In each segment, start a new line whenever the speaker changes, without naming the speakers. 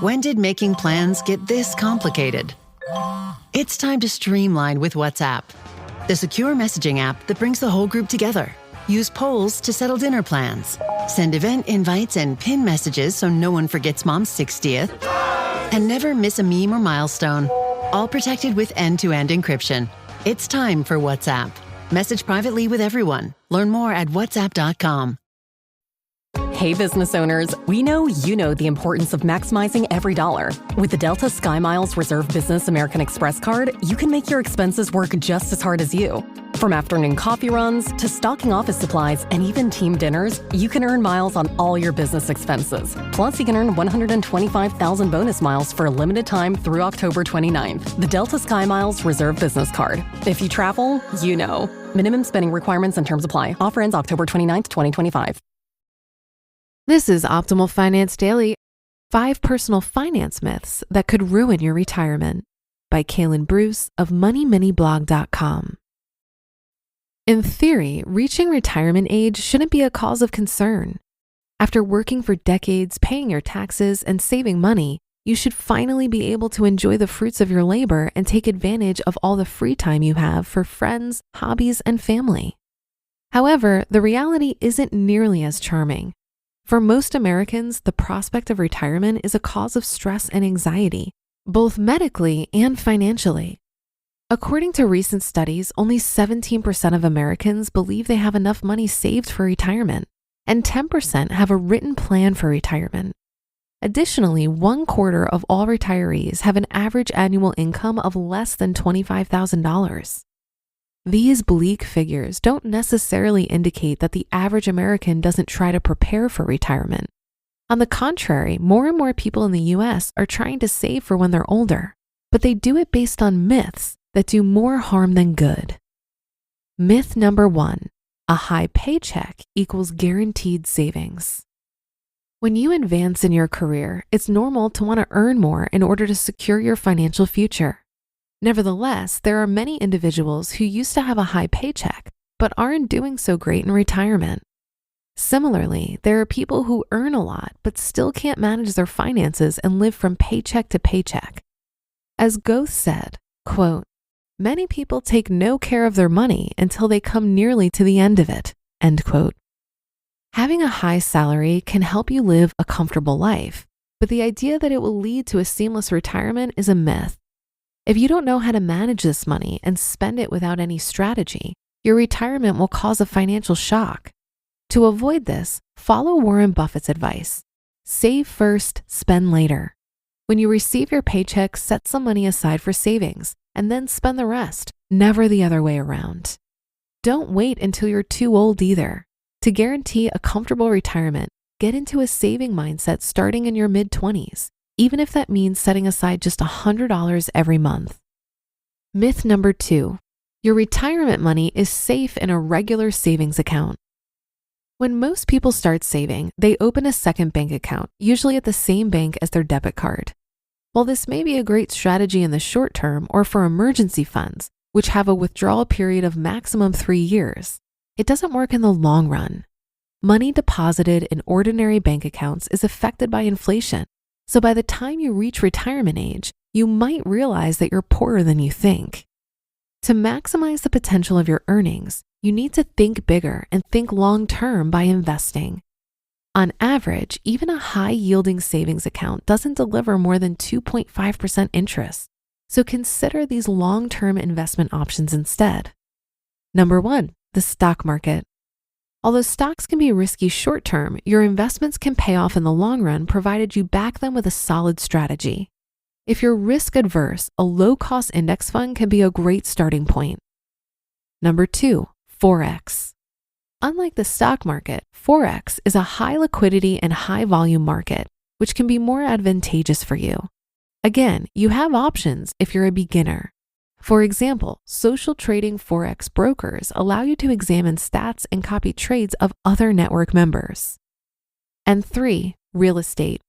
When did making plans get this complicated? It's time to streamline with WhatsApp, the secure messaging app that brings the whole group together. Use polls to settle dinner plans. Send event invites and pin messages so no one forgets Mom's 60th. And never miss a meme or milestone. All protected with end-to-end encryption. It's time for WhatsApp. Message privately with everyone. Learn more at whatsapp.com.
Hey, business owners, we know you know the importance of maximizing every dollar. With the Delta SkyMiles Reserve Business American Express card, you can make your expenses work just as hard as you. From afternoon coffee runs to stocking office supplies and even team dinners, you can earn miles on all your business expenses. Plus, you can earn 125,000 bonus miles for a limited time through October 29th. The Delta SkyMiles Reserve Business Card. If you travel, you know. Minimum spending requirements and terms apply. Offer ends October 29th, 2025.
This is Optimal Finance Daily, 5 personal finance myths that could ruin your retirement by Kalen Bruce of MoneyMiniBlog.com. In theory, reaching retirement age shouldn't be a cause of concern. After working for decades, paying your taxes, and saving money, you should finally be able to enjoy the fruits of your labor and take advantage of all the free time you have for friends, hobbies, and family. However, the reality isn't nearly as charming. For most Americans, the prospect of retirement is a cause of stress and anxiety, both medically and financially. According to recent studies, only 17% of Americans believe they have enough money saved for retirement, and 10% have a written plan for retirement. Additionally, 1/4 of all retirees have an average annual income of less than $25,000. These bleak figures don't necessarily indicate that the average American doesn't try to prepare for retirement. On the contrary, more and more people in the US are trying to save for when they're older, but they do it based on myths that do more harm than good. Myth number 1, a high paycheck equals guaranteed savings. When you advance in your career, it's normal to want to earn more in order to secure your financial future. Nevertheless, there are many individuals who used to have a high paycheck, but aren't doing so great in retirement. Similarly, there are people who earn a lot, but still can't manage their finances and live from paycheck to paycheck. As Goethe said, quote, "Many people take no care of their money until they come nearly to the end of it," end quote. Having a high salary can help you live a comfortable life, but the idea that it will lead to a seamless retirement is a myth. If you don't know how to manage this money and spend it without any strategy, your retirement will cause a financial shock. To avoid this, follow Warren Buffett's advice. Save first, spend later. When you receive your paycheck, set some money aside for savings and then spend the rest, never the other way around. Don't wait until you're too old either. To guarantee a comfortable retirement, get into a saving mindset starting in your mid-20s. Even if that means setting aside just $100 every month. Myth number 2, your retirement money is safe in a regular savings account. When most people start saving, they open a second bank account, usually at the same bank as their debit card. While this may be a great strategy in the short term or for emergency funds, which have a withdrawal period of maximum 3 years, it doesn't work in the long run. Money deposited in ordinary bank accounts is affected by inflation. So by the time you reach retirement age, you might realize that you're poorer than you think. To maximize the potential of your earnings, you need to think bigger and think long-term by investing. On average, even a high-yielding savings account doesn't deliver more than 2.5% interest. So consider these long-term investment options instead. Number 1, the stock market. Although stocks can be risky short-term, your investments can pay off in the long run provided you back them with a solid strategy. If you're risk-averse, a low-cost index fund can be a great starting point. Number 2, Forex. Unlike the stock market, Forex is a high liquidity and high volume market, which can be more advantageous for you. Again, you have options if you're a beginner. For example, social trading Forex brokers allow you to examine stats and copy trades of other network members. And 3, real estate.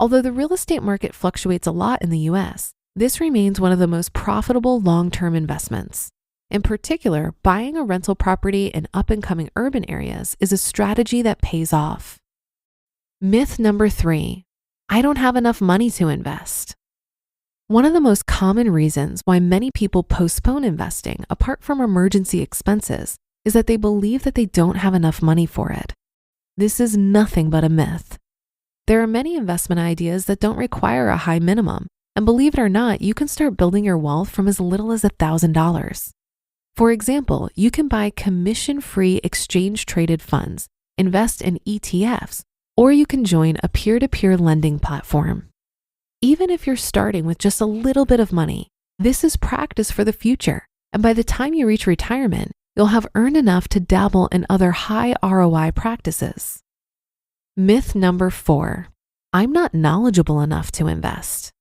Although the real estate market fluctuates a lot in the US, this remains one of the most profitable long-term investments. In particular, buying a rental property in up-and-coming urban areas is a strategy that pays off. Myth number 3, I don't have enough money to invest. One of the most common reasons why many people postpone investing, apart from emergency expenses, is that they believe that they don't have enough money for it. This is nothing but a myth. There are many investment ideas that don't require a high minimum, and believe it or not, you can start building your wealth from as little as $1,000. For example, you can buy commission-free exchange-traded funds, invest in ETFs, or you can join a peer-to-peer lending platform. Even if you're starting with just a little bit of money, this is practice for the future, and by the time you reach retirement, you'll have earned enough to dabble in other high ROI practices. Myth number 4, I'm not knowledgeable enough to invest.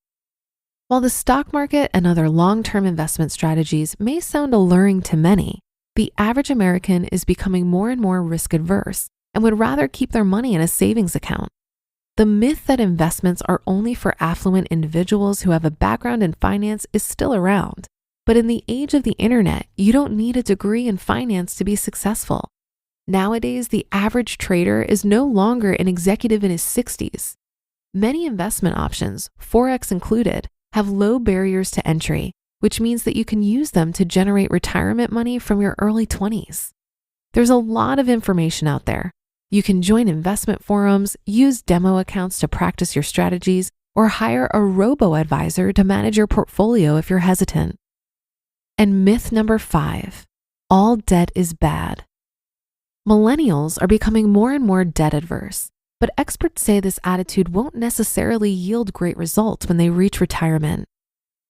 While the stock market and other long-term investment strategies may sound alluring to many, the average American is becoming more and more risk-averse and would rather keep their money in a savings account. The myth that investments are only for affluent individuals who have a background in finance is still around. But in the age of the internet, you don't need a degree in finance to be successful. Nowadays, the average trader is no longer an executive in his 60s. Many investment options, Forex included, have low barriers to entry, which means that you can use them to generate retirement money from your early 20s. There's a lot of information out there. You can join investment forums, use demo accounts to practice your strategies, or hire a robo-advisor to manage your portfolio if you're hesitant. And myth number 5, all debt is bad. Millennials are becoming more and more debt adverse, but experts say this attitude won't necessarily yield great results when they reach retirement.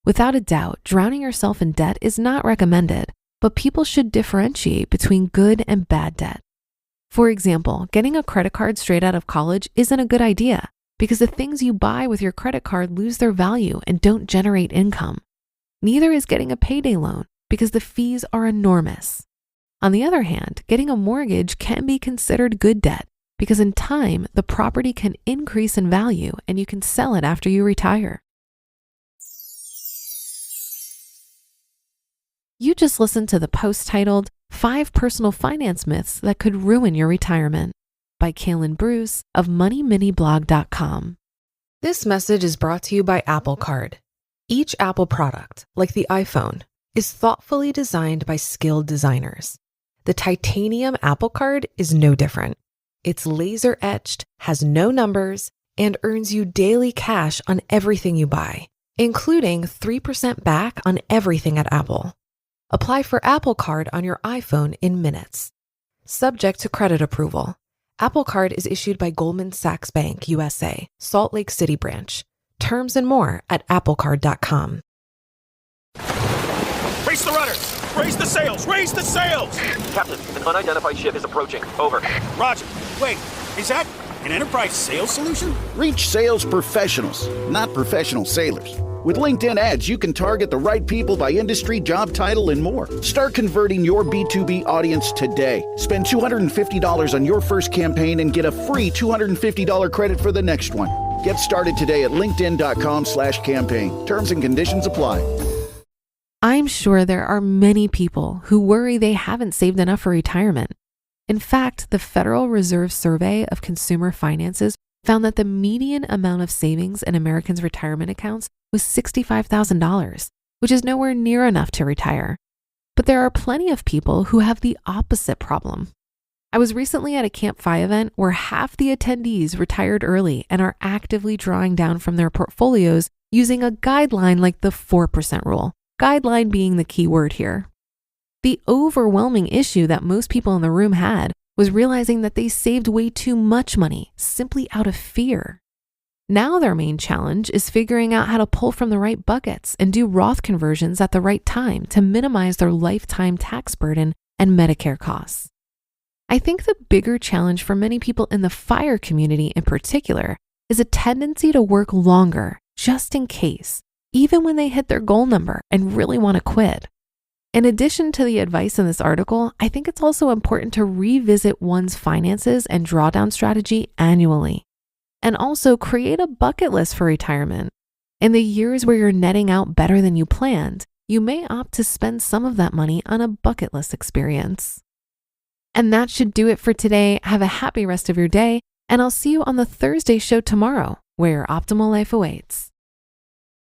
Without a doubt, drowning yourself in debt is not recommended, but people should differentiate between good and bad debt. For example, getting a credit card straight out of college isn't a good idea because the things you buy with your credit card lose their value and don't generate income. Neither is getting a payday loan because the fees are enormous. On the other hand, getting a mortgage can be considered good debt because in time, the property can increase in value and you can sell it after you retire. You just listened to the post titled 5 Personal Finance Myths That Could Ruin Your Retirement by Kalen Bruce of MoneyMiniBlog.com. This message is brought to you by Apple Card. Each Apple product, like the iPhone, is thoughtfully designed by skilled designers. The titanium Apple Card is no different. It's laser etched, has no numbers, and earns you daily cash on everything you buy, including 3% back on everything at Apple. Apply for Apple Card on your iPhone in minutes. Subject to credit approval. Apple Card is issued by Goldman Sachs Bank, USA, Salt Lake City branch. Terms and more at applecard.com.
Raise the rudders! Raise the sails! Raise the sails!
Captain, an unidentified ship is approaching. Over.
Roger. Wait, is that an enterprise sales solution?
Reach sales professionals, not professional sailors. With LinkedIn ads, you can target the right people by industry, job title, and more. Start converting your B2B audience today. Spend $250 on your first campaign and get a free $250 credit for the next one. Get started today at linkedin.com/campaign. Terms and conditions apply.
I'm sure there are many people who worry they haven't saved enough for retirement. In fact, the Federal Reserve Survey of Consumer Finances found that the median amount of savings in Americans' retirement accounts was $65,000, which is nowhere near enough to retire. But there are plenty of people who have the opposite problem. I was recently at a Camp FI event where half the attendees retired early and are actively drawing down from their portfolios using a guideline like the 4% rule, guideline being the key word here. The overwhelming issue that most people in the room had was realizing that they saved way too much money simply out of fear. Now their main challenge is figuring out how to pull from the right buckets and do Roth conversions at the right time to minimize their lifetime tax burden and Medicare costs. I think the bigger challenge for many people in the FIRE community in particular is a tendency to work longer just in case, even when they hit their goal number and really want to quit. In addition to the advice in this article, I think it's also important to revisit one's finances and drawdown strategy annually, and also create a bucket list for retirement. In the years where you're netting out better than you planned, you may opt to spend some of that money on a bucket list experience. And that should do it for today. Have a happy rest of your day, and I'll see you on the Thursday show tomorrow, where your optimal life awaits.